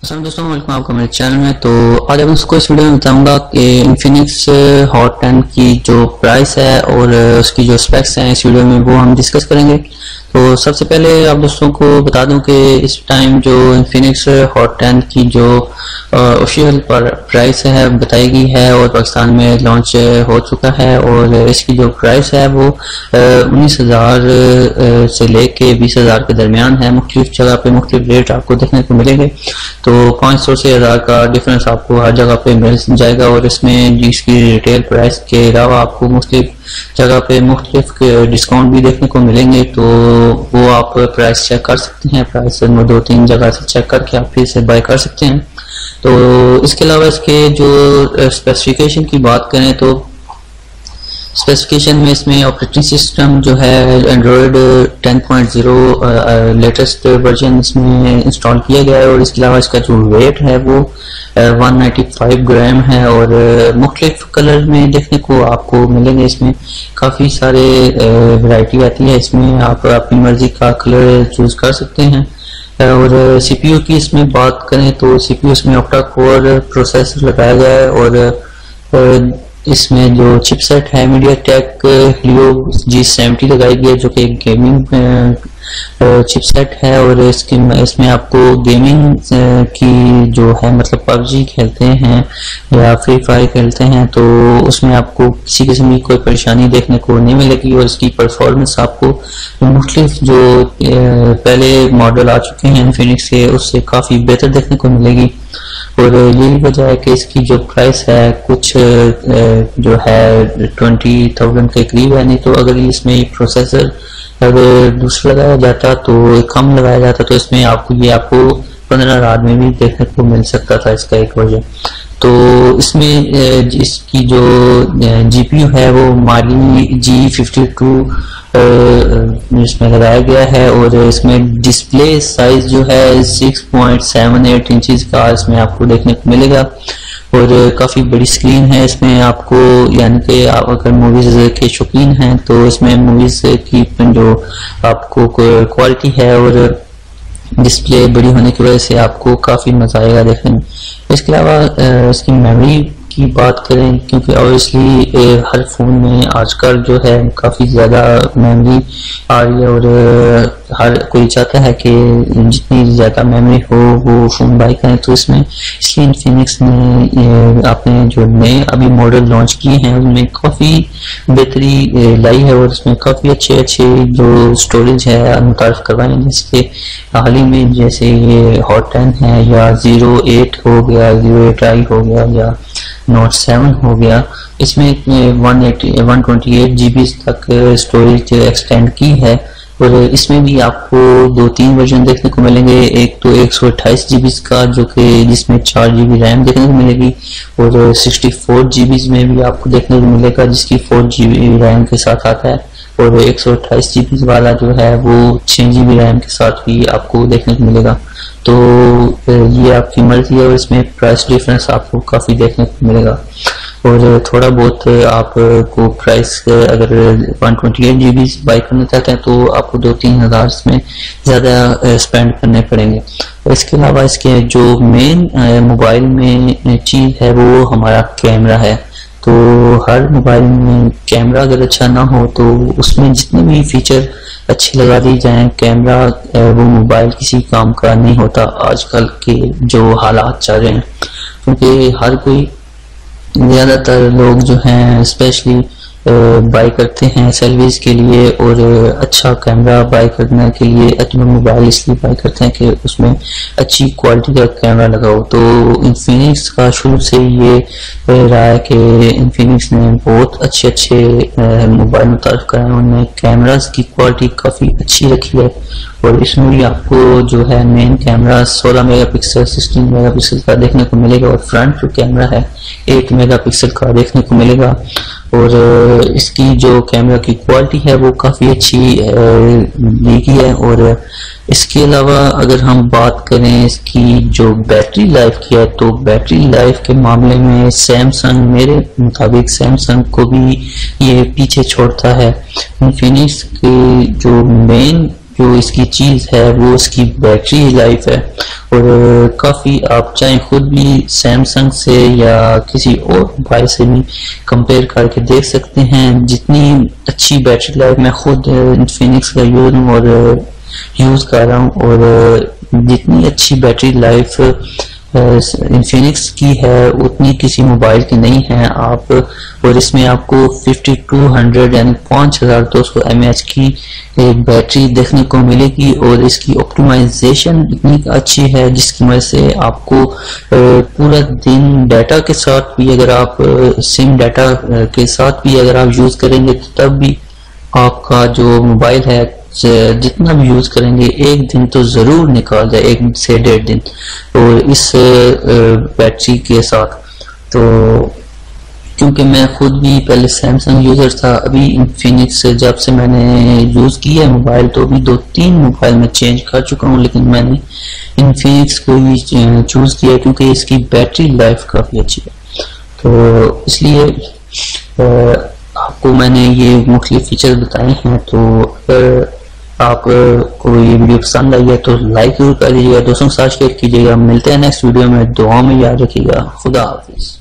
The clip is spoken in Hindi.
अस्सलाम दोस्तों, वेलकम आपका मेरे चैनल में। तो आज मैं उसको इस वीडियो में बताऊंगा कि इन्फिनिक्स हॉट 10 की जो प्राइस है और उसकी जो स्पेक्स हैं इस वीडियो में वो हम डिस्कस करेंगे। तो सबसे पहले आप दोस्तों को बता दूं कि इस टाइम जो इन्फिनिक्स हॉट 10 की जो ऑफिशियल प्राइस है बताई गई है और पाकिस्तान में लॉन्च हो चुका है, और इसकी जो प्राइस है वो 19,000 से लेके 20,000 के दरमियान है। मुख्तलिफ जगह पे मुख्तलिफ रेट आपको देखने को मिलेंगे, तो 500 से 1000 का डिफरेंस आपको हर जगह पे मिल जाएगा। और इसमें जिसकी रिटेल प्राइस के अलावा आपको मुख्तलिफ जगह पे मुख्तलिफ डिस्काउंट भी देखने को मिलेंगे, तो वो आप प्राइस चेक कर सकते हैं। प्राइस 2-3 जगह से चेक करके आप फिर से बाय कर सकते हैं। तो इसके अलावा इसके जो स्पेसिफिकेशन की बात करें तो स्पेसिफिकेशन में इसमें ऑपरेटिंग सिस्टम जो है एंड्रॉयड 10.0 लेटेस्ट वर्जन इसमें इंस्टॉल किया गया है, और इसके अलावा इसका जो वेट है वो 195 ग्राम है। और मुख्तलिफ कलर में देखने को आपको मिलेंगे, इसमें काफ़ी सारे वैरायटी आती है, इसमें आप अपनी मर्जी का कलर चूज कर सकते हैं। और सीपीयू की इसमें बात करें तो सीपीयू इसमें ऑक्टा कोर प्रोसेसर लगाया गया है, और इसमें जो चिपसेट है मीडियाटेक हीलियो G70 लगाई गई है, जो कि एक गेमिंग चिपसेट है। और इसमें आपको गेमिंग की जो है मतलब पबजी खेलते हैं या फ्री फायर खेलते हैं तो उसमें आपको किसी किस्म की कोई परेशानी देखने को नहीं मिलेगी, और इसकी परफॉर्मेंस आपको मुख्तलिफ जो पहले मॉडल आ चुके हैं इन्फिनिक्स के उससे काफ़ी बेहतर देखने को मिलेगी। और यही वजह है कि इसकी जो प्राइस है कुछ जो है 20,000 के करीब है। नहीं तो अगर इसमें प्रोसेसर अगर दूसरा लगाया जाता तो कम लगाया जाता तो इसमें आपको 15,000 में भी देखने को मिल सकता था इसका एक वर्जन। तो इसमें इसकी जो जीपीयू है वो माली G52 इसमें लगाया गया है, और इसमें डिस्प्ले साइज जो है 6.78 इंचेस का इसमें आपको देखने को मिलेगा, और काफ़ी बड़ी स्क्रीन है इसमें आपको। यानी कि आप अगर मूवीज के शौकीन हैं तो इसमें मूवीज की जो आपको क्वालिटी है और डिस्प्ले बड़ी होने की वजह से आपको काफ़ी मजा आएगा देखने में। इसके अलावा इसकी मेमोरी की बात करें, क्योंकि ऑब्वियसली हर फोन में आजकल जो है काफ़ी ज़्यादा मेमोरी आ रही है, और हर कोई चाहता है कि जितनी ज़्यादा मेमोरी हो वो फ़ोन बाय करें। तो इसमें इसलिए इन्फिनिक्स ने अपने जो नए अभी मॉडल लॉन्च किए हैं उनमें काफ़ी बेहतरी लाई है, और इसमें काफ़ी अच्छे जो स्टोरेज है मुतारफ करवाए हैं। जैसे हाल ही में जैसे ये हॉट 10 है, या 08 हो गया, 08i हो गया, या नोट 7 हो गया, इसमें 128 GB तक स्टोरेज एक्सटेंड की है। और इसमें भी आपको 2-3 वर्जन देखने को मिलेंगे। एक तो 128 GB का जो कि जिसमें 4 GB रैम देखने को मिलेगी, और 64 GB में भी आपको देखने को मिलेगा जिसकी 4 GB रैम के साथ आता है, और 128 GB वाला जो है वो 6 GB रैम के साथ भी आपको देखने को मिलेगा। तो ये आपकी मर्जी है, और इसमें प्राइस डिफरेंस आपको काफ़ी देखने को मिलेगा। और थोड़ा बहुत आपको प्राइस अगर 128 GB बाई करना चाहते हैं तो आपको 2-3 हज़ार इसमें ज़्यादा स्पेंड करने पड़ेंगे। और इसके अलावा इसके जो मेन मोबाइल में चीज़ है वो हमारा कैमरा है। तो हर मोबाइल में कैमरा अगर अच्छा ना हो तो उसमें जितने भी फीचर अच्छे लगा दी जाएं, कैमरा वो मोबाइल किसी काम का नहीं होता आजकल के जो हालात चल रहे हैं। क्योंकि हर कोई ज़्यादातर लोग जो हैं स्पेशली बाय करते हैं सेल्फीज के लिए, और अच्छा कैमरा बाय करने के लिए अच्छा मोबाइल इसलिए बाय करते हैं कि उसमें अच्छी क्वालिटी का कैमरा लगाओ। तो इन्फिनिक्स का शुरू से ये रहा है कि इन्फिनिक्स ने बहुत अच्छे मोबाइल मुतारफ कराए, उनमें कैमरास की क्वालिटी काफ़ी अच्छी रखी है। और इसमें भी आपको जो है मेन कैमरा 16 मेगापिक्सल 16 मेगापिक्सल का देखने को मिलेगा, और फ्रंट जो कैमरा है 8 मेगापिक्सल का देखने को मिलेगा। और इसकी जो कैमरा की क्वालिटी है वो काफ़ी अच्छी दी गई है। और इसके अलावा अगर हम बात करें इसकी जो बैटरी लाइफ की है, तो बैटरी लाइफ के मामले में सैमसंग मेरे मुताबिक सैमसंग को भी ये पीछे छोड़ता है। इन्फिनिक्स की जो मेन जो इसकी चीज़ है वो इसकी बैटरी लाइफ है। और काफ़ी आप चाहे खुद भी सैमसंग से या किसी और मोबाइल से भी कंपेयर करके देख सकते हैं, जितनी अच्छी बैटरी लाइफ मैं खुद इन्फिनिक्स का यूज़ कर रहा हूँ और जितनी अच्छी बैटरी लाइफ इन्फिनिक्स की है उतनी किसी मोबाइल की नहीं है। आप और इसमें आपको 5200 यानी 5200 mAh की एक बैटरी देखने को मिलेगी और इसकी ऑप्टिमाइजेशन इतनी अच्छी है जिसकी वजह से आपको पूरा दिन डाटा के साथ भी, अगर आप सिम डाटा के साथ भी अगर आप यूज करेंगे तो तब भी आपका जो मोबाइल है जितना भी यूज करेंगे एक दिन तो जरूर निकाल जाए, 1 से 1.5 दिन और इस बैटरी के साथ। तो क्योंकि मैं खुद भी पहले सैमसंग यूजर था, अभी इन्फिनिक्स जब से मैंने यूज किया है मोबाइल तो अभी 2-3 मोबाइल में चेंज कर चुका हूँ, लेकिन मैंने इन्फिनिक्स को ही चूज किया क्योंकि इसकी बैटरी लाइफ काफी अच्छी है। तो इसलिए आपको मैंने ये मुख्तलिफ फीचर बताए हैं। तो अगर आपको ये वीडियो पसंद आई है तो लाइक जरूर कर दीजिएगा, दोस्तों के साथ शेयर कीजिएगा। मिलते हैं नेक्स्ट वीडियो में, दुआ में याद रखिएगा। खुदा हाफिज।